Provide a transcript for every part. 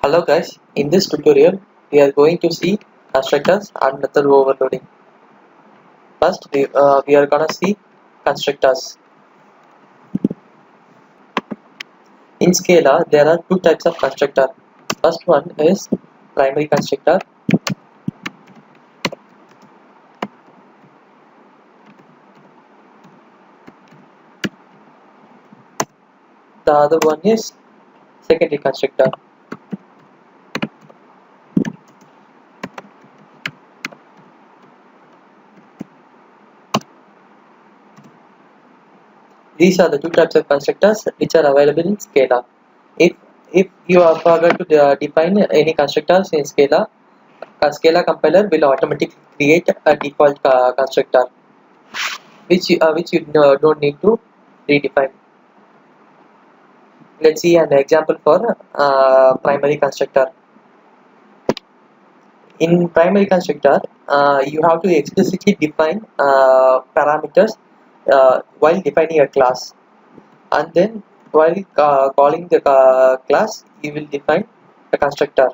Hello guys, in this tutorial we are going to see constructors and method overloading. First we are gonna see constructors. In Scala there are two types of constructor. First one is primary constructor. The other one is secondary constructor. These are the two types of constructors which are available in Scala. If you are forgot to define any constructors in Scala, a Scala compiler will automatically create a default constructor which you don't need to redefine. Let's see an example for primary constructor. In primary constructor, you have to explicitly define parameters while defining a class, and then while calling the class, you will define a constructor.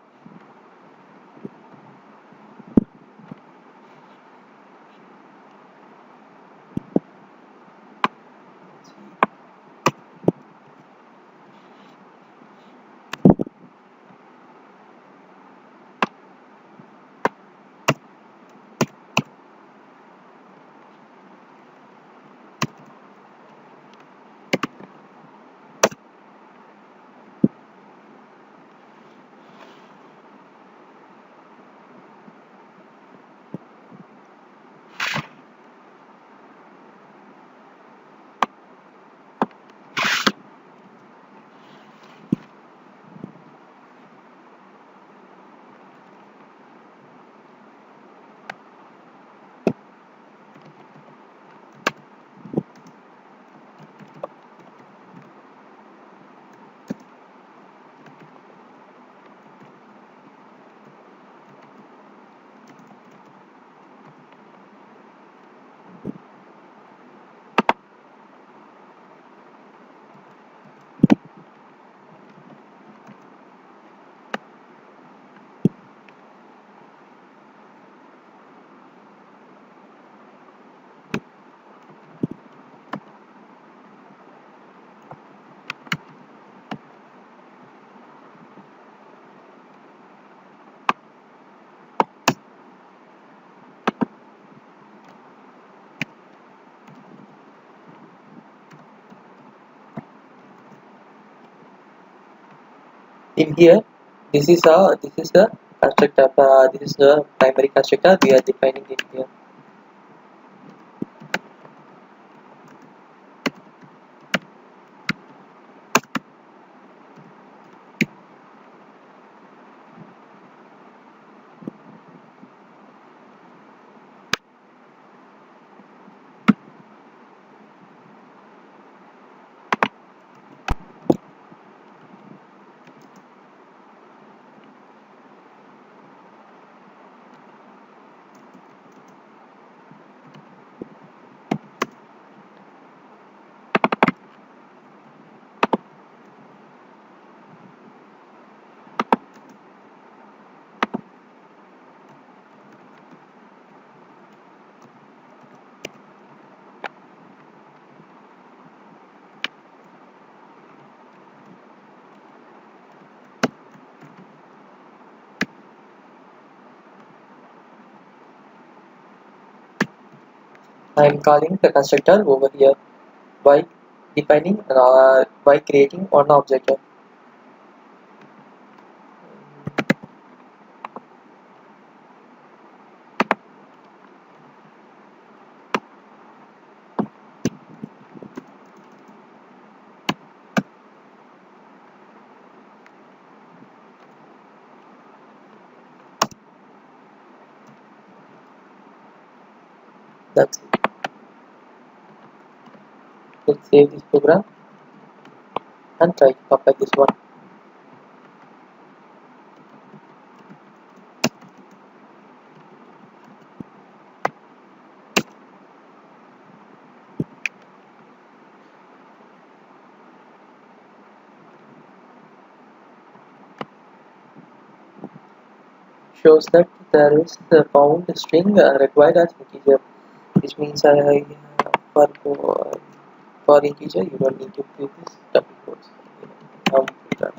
In here, this is a constructor. This is the primary constructor we are defining in here. I am calling the constructor over here by defining by creating one object. That's it. Let's save this program and try to compile this one. shows that there is the found string required as integer, which means for integer you don't need to do this double quotes. Now we do that.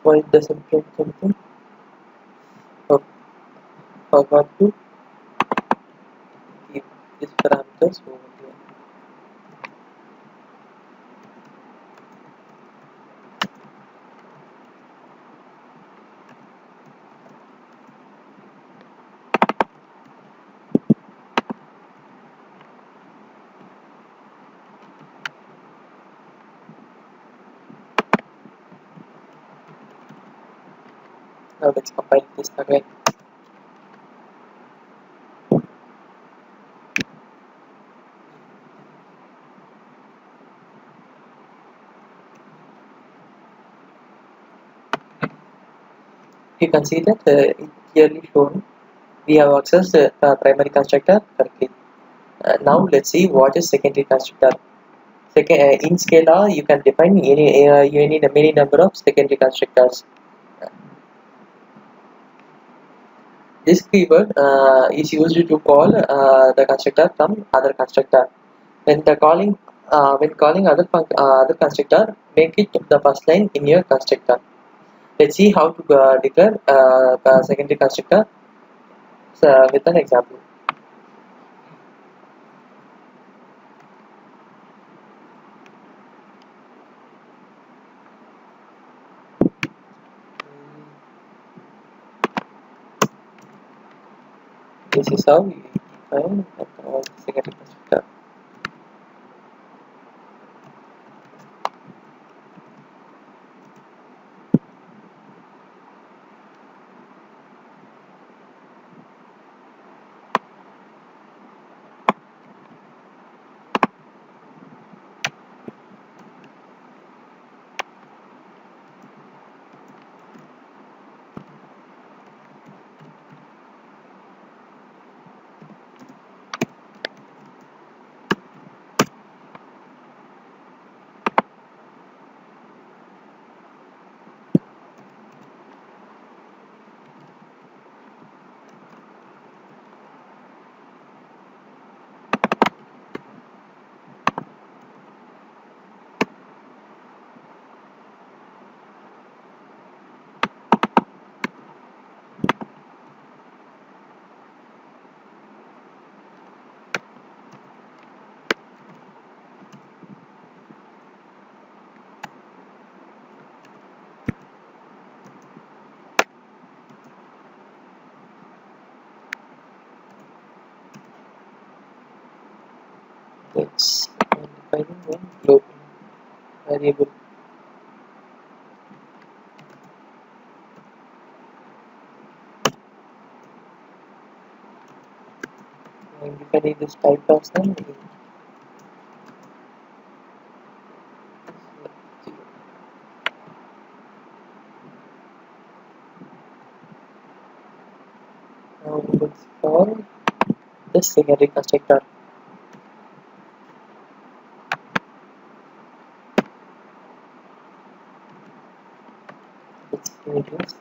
Why it doesn't print something? For, forgot to keep these parameters over here. Now let's compile this again. You can see that it clearly shown we have accessed the primary constructor correctly. Now let's see what is secondary constructor. In Scala, you can define many number of secondary constructors. This keyword is used to call the constructor from other constructor. When calling other constructor, make it the first line in your constructor. Let's see how to declare the secondary constructor with an example. This is how we define the secondary constructor. Let's defining one global variable. And defining this type as an int. Now let's call the secondary constructor. Let's introduce.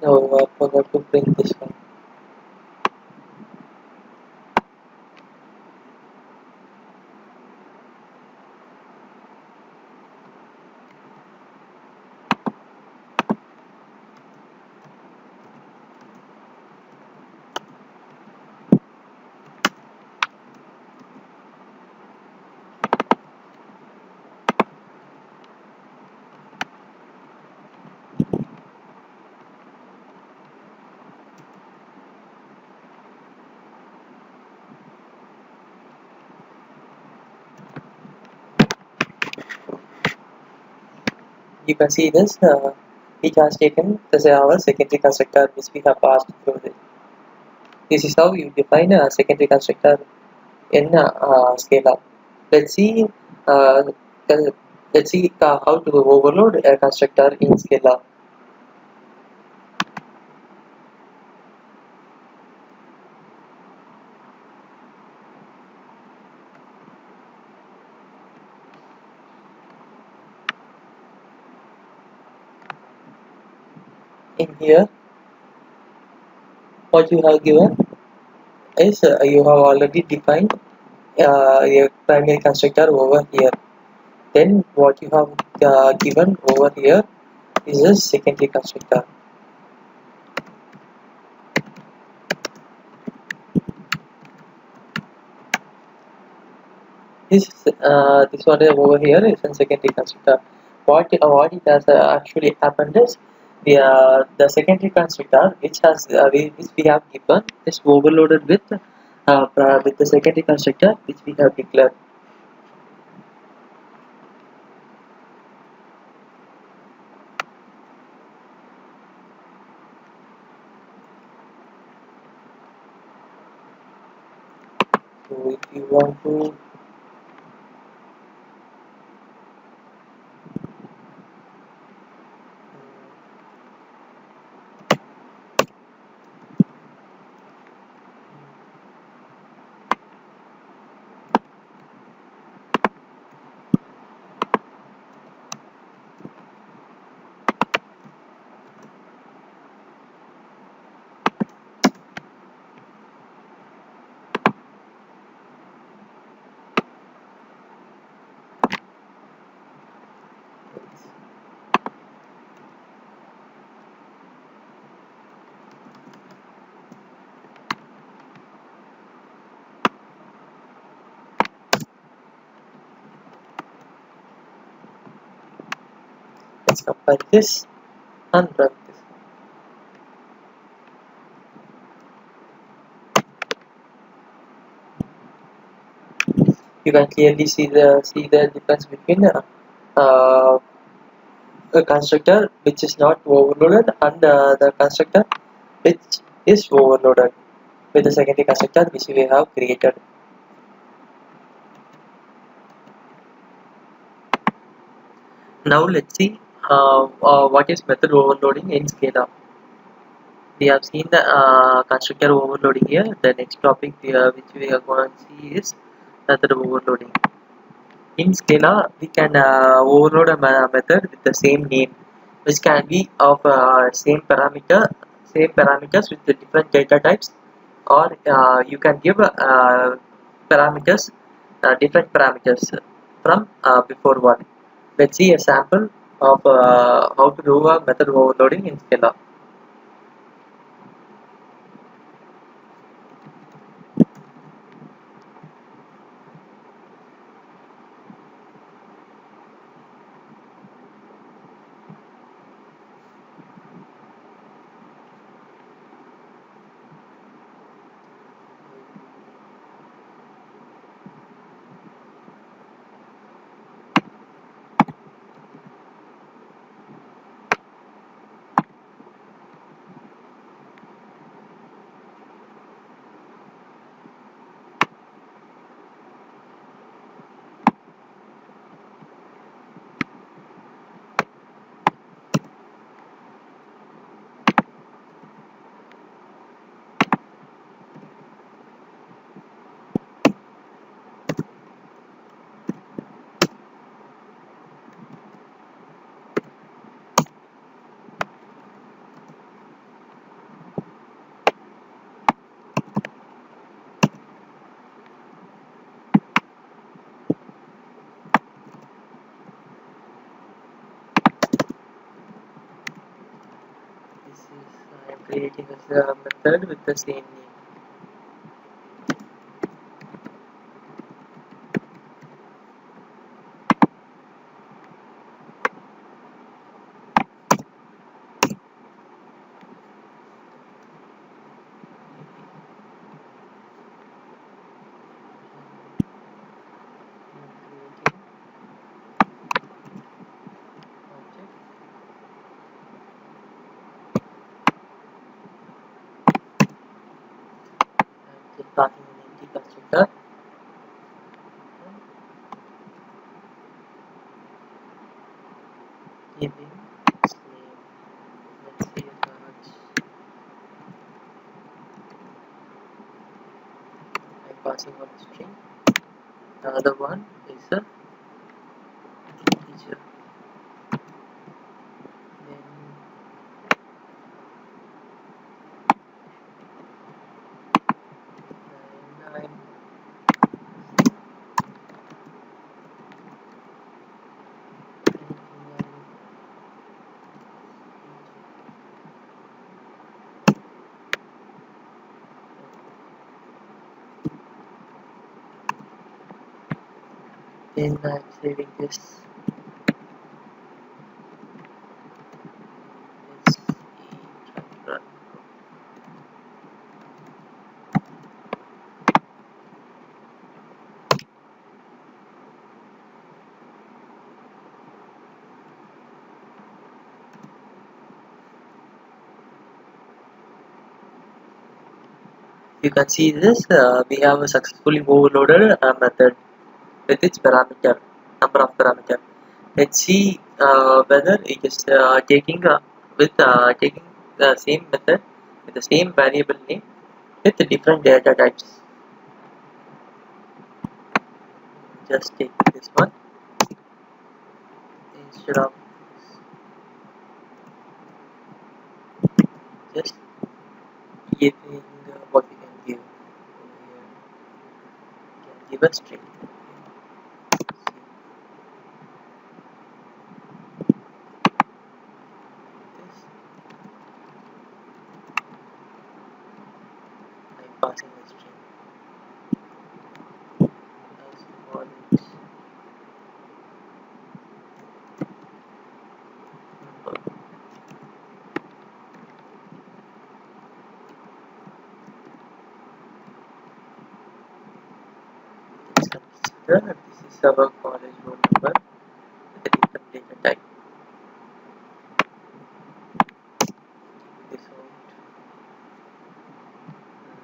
Now I forgot to print this one. you can see this. It has taken this our secondary constructor which we have passed through this. This is how you define a secondary constructor in Scala. Let's see. Uh, let's see how to overload a constructor in Scala. In here, what you have given is you have already defined a primary constructor over here. Then what you have given over here is a secondary constructor. This one over here is a secondary constructor. What it has actually happened is the secondary constructor which we have given is overloaded with the secondary constructor which we have declared. So if you want to let's compile this and run this. You can clearly see the difference between uh, a constructor which is not overloaded and the constructor which is overloaded with the secondary constructor which we have created. Now let's see what is method overloading in Scala. We have seen the constructor overloading here. The next topic which we are going to see is method overloading. In Scala, we can overload a method with the same name, which can be of same parameters with the different data types, or you can give parameters, different parameters from before one. Let's see a sample of how to do a method overloading in Scala. This is I am creating a method with the same name. I am creating object passing an empty constructor. Giving its name. Let's say Raj. I'm passing one string. The other one is a integer. Then I'm saving this. Let's see, try to run. You can see this, we have a successfully overloaded method with its parameter, number of parameter. Let's see whether it is taking the same method with the same variable name with the different data types. Just take this one instead of just giving what we can give over here. We can give a string. This I'm passing a string as for its number. Let's consider this is our college roll number with a different data type. This out.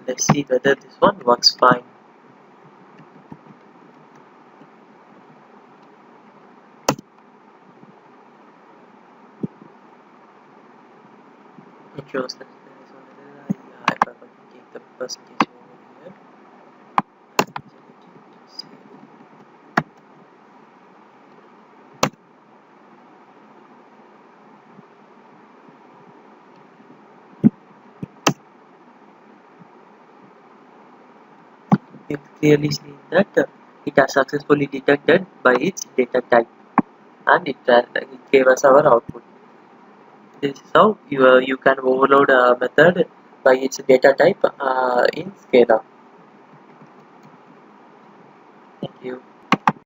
Let's see whether this one works fine. It shows that there is one error. I forgot to take the percentage over here. You clearly see that it has successfully detected by its data type, and it gave us our output. This is how you can overload a method by its data type in Scala. Thank you.